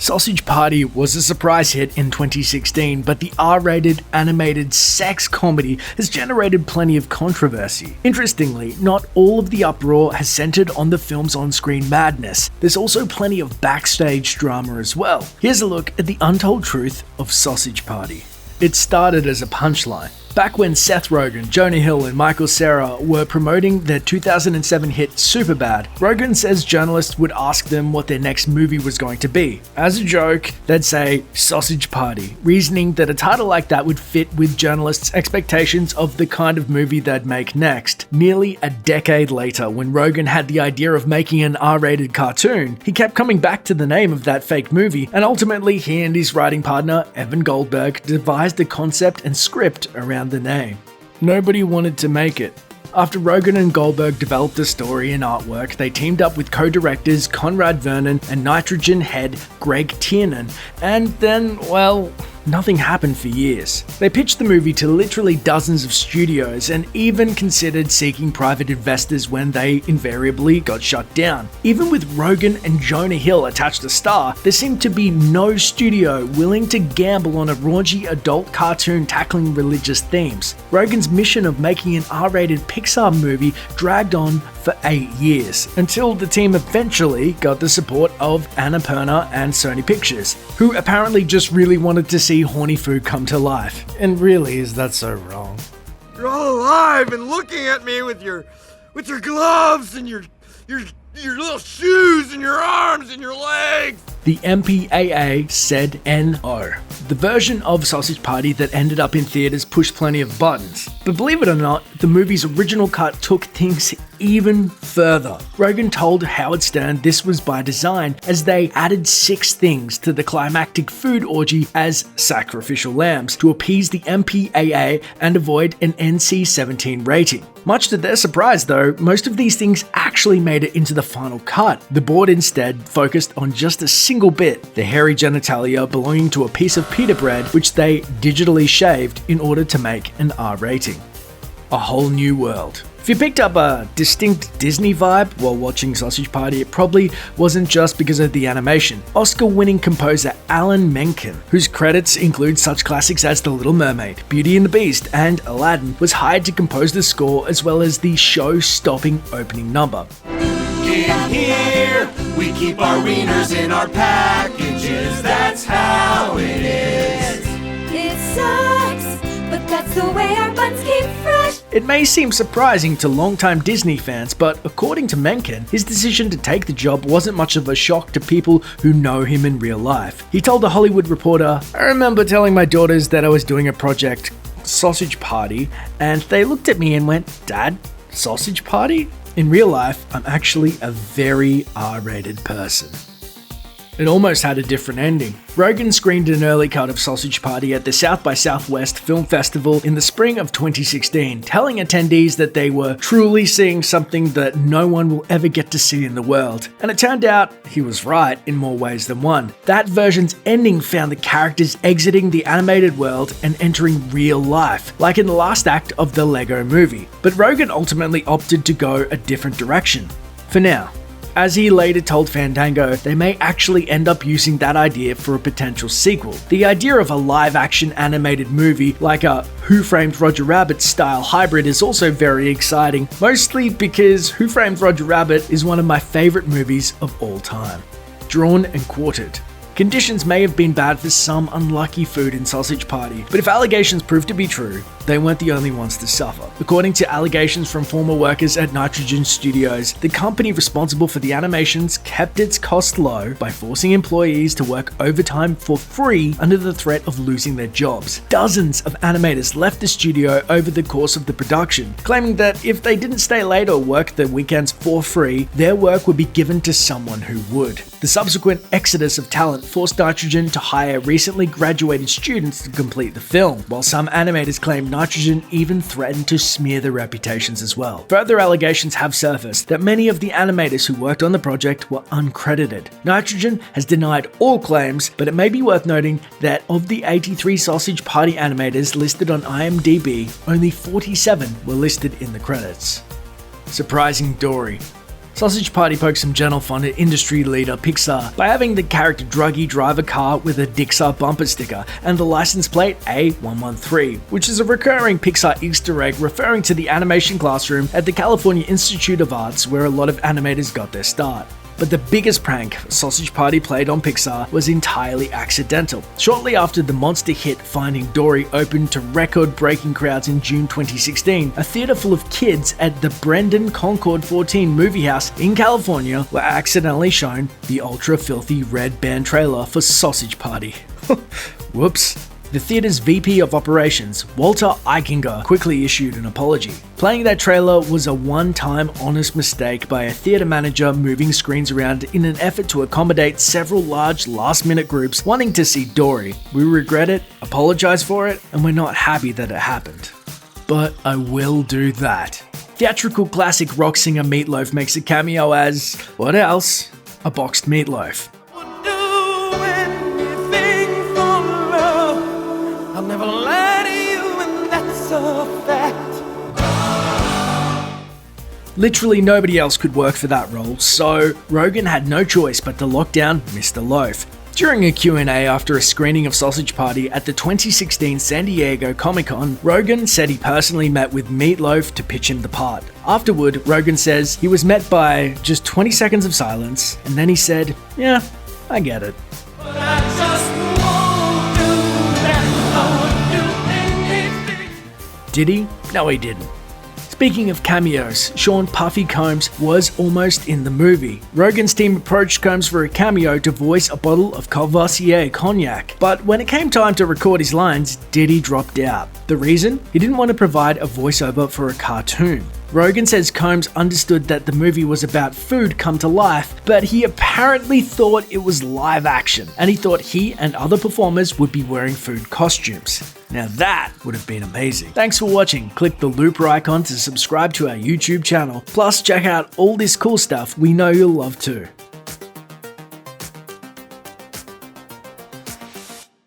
Sausage Party was a surprise hit in 2016, but the R-rated animated sex comedy has generated plenty of controversy. Interestingly, not all of the uproar has centered on the film's on-screen madness. There's also plenty of backstage drama as well. Here's a look at the untold truth of Sausage Party. It started as a punchline. Back when Seth Rogen, Jonah Hill, and Cera were promoting their 2007 hit Superbad, Rogen says journalists would ask them what their next movie was going to be. As a joke, they'd say Sausage Party, reasoning that a title like that would fit with journalists' expectations of the kind of movie they'd make next. Nearly a decade later, when Rogen had the idea of making an R-rated cartoon, he kept coming back to the name of that fake movie, and ultimately he and his writing partner, Evan Goldberg, devised the concept and script around the name. Nobody wanted to make it. After Rogen and Goldberg developed the story and artwork, they teamed up with co-directors Conrad Vernon and Nitrogen head Greg Tiernan, and then, well, nothing happened for years. They pitched the movie to literally dozens of studios and even considered seeking private investors when they invariably got shut down. Even with Rogen and Jonah Hill attached to star, there seemed to be no studio willing to gamble on a raunchy adult cartoon tackling religious themes. Rogen's mission of making an R-rated Pixar movie dragged on for 8 years, until the team eventually got the support of Annapurna and Sony Pictures, who apparently just really wanted to see horny food come to life. And really, is that so wrong? You're all alive and looking at me with your gloves and your little shoes and your arms and your legs. The MPAA said no. The version of Sausage Party that ended up in theaters pushed plenty of buttons. But believe it or not, the movie's original cut took things even further. Rogen told Howard Stern this was by design, as they added 6 things to the climactic food orgy as sacrificial lambs to appease the MPAA and avoid an NC-17 rating. Much to their surprise though, most of these things actually made it into the final cut. The board instead focused on just a single bit, the hairy genitalia belonging to a piece of pita bread which they digitally shaved in order to make an R rating. A whole new world. If you picked up a distinct Disney vibe while watching Sausage Party, it probably wasn't just because of the animation. Oscar-winning composer Alan Menken, whose credits include such classics as The Little Mermaid, Beauty and the Beast, and Aladdin, was hired to compose the score as well as the show-stopping opening number. In here, we keep our wieners in our packages, that's how it is. It sucks, but that's the way our buns keep fresh. It may seem surprising to longtime Disney fans, but according to Menken, his decision to take the job wasn't much of a shock to people who know him in real life. He told The Hollywood Reporter, "I remember telling my daughters that I was doing a project, Sausage Party, and they looked at me and went, 'Dad, Sausage Party?' In real life, I'm actually a very R-rated person." It almost had a different ending. Rogen screened an early cut of Sausage Party at the South by Southwest Film Festival in the spring of 2016, telling attendees that they were truly seeing something that no one will ever get to see in the world. And it turned out he was right in more ways than one. That version's ending found the characters exiting the animated world and entering real life, like in the last act of the Lego movie. But Rogen ultimately opted to go a different direction. For now. As he later told Fandango, they may actually end up using that idea for a potential sequel. The idea of a live-action animated movie like a Who Framed Roger Rabbit style hybrid is also very exciting, mostly because Who Framed Roger Rabbit is one of my favorite movies of all time. Drawn and quartered. Conditions may have been bad for some unlucky food in Sausage Party, but if allegations prove to be true, they weren't the only ones to suffer. According to allegations from former workers at Nitrogen Studios, the company responsible for the animations kept its costs low by forcing employees to work overtime for free under the threat of losing their jobs. Dozens of animators left the studio over the course of the production, claiming that if they didn't stay late or work the weekends for free, their work would be given to someone who would. The subsequent exodus of talent forced Nitrogen to hire recently graduated students to complete the film, while some animators claim Nitrogen even threatened to smear their reputations as well. Further allegations have surfaced that many of the animators who worked on the project were uncredited. Nitrogen has denied all claims, but it may be worth noting that of the 83 Sausage Party animators listed on IMDb, only 47 were listed in the credits. Surprising Dory. Sausage Party poked some gentle fun at industry leader Pixar by having the character Druggy drive a car with a Dixar bumper sticker and the license plate A113, which is a recurring Pixar Easter egg referring to the animation classroom at the California Institute of Arts where a lot of animators got their start. But the biggest prank Sausage Party played on Pixar was entirely accidental. Shortly after the monster hit Finding Dory opened to record-breaking crowds in June 2016, a theater full of kids at the Brendan Concord 14 movie house in California were accidentally shown the ultra-filthy red band trailer for Sausage Party. Whoops. The theater's VP of Operations, Walter Eichinger, quickly issued an apology. Playing that trailer was a one-time honest mistake by a theater manager moving screens around in an effort to accommodate several large last-minute groups wanting to see Dory. We regret it, apologize for it, and we're not happy that it happened. But I will do that. Theatrical classic rock singer Meatloaf makes a cameo as, what else? A boxed meatloaf. Never lie to you, and that's a fact. Literally nobody else could work for that role, so Rogen had no choice but to lock down Mr. Loaf. During a Q&A after a screening of Sausage Party at the 2016 San Diego Comic-Con, Rogen said he personally met with Meatloaf to pitch him the part. Afterward, Rogen says he was met by just 20 seconds of silence, and then he said, "Yeah, I get it." Did he? No, he didn't. Speaking of cameos, Sean Puffy Combs was almost in the movie. Rogen's team approached Combs for a cameo to voice a bottle of Courvoisier cognac, but when it came time to record his lines, Diddy dropped out. The reason? He didn't want to provide a voiceover for a cartoon. Rogen says Combs understood that the movie was about food come to life, but he apparently thought it was live action, and he thought he and other performers would be wearing food costumes. Now that would have been amazing. Thanks for watching. Click the looper icon to subscribe to our YouTube channel. Plus check out all this cool stuff we know you'll love too.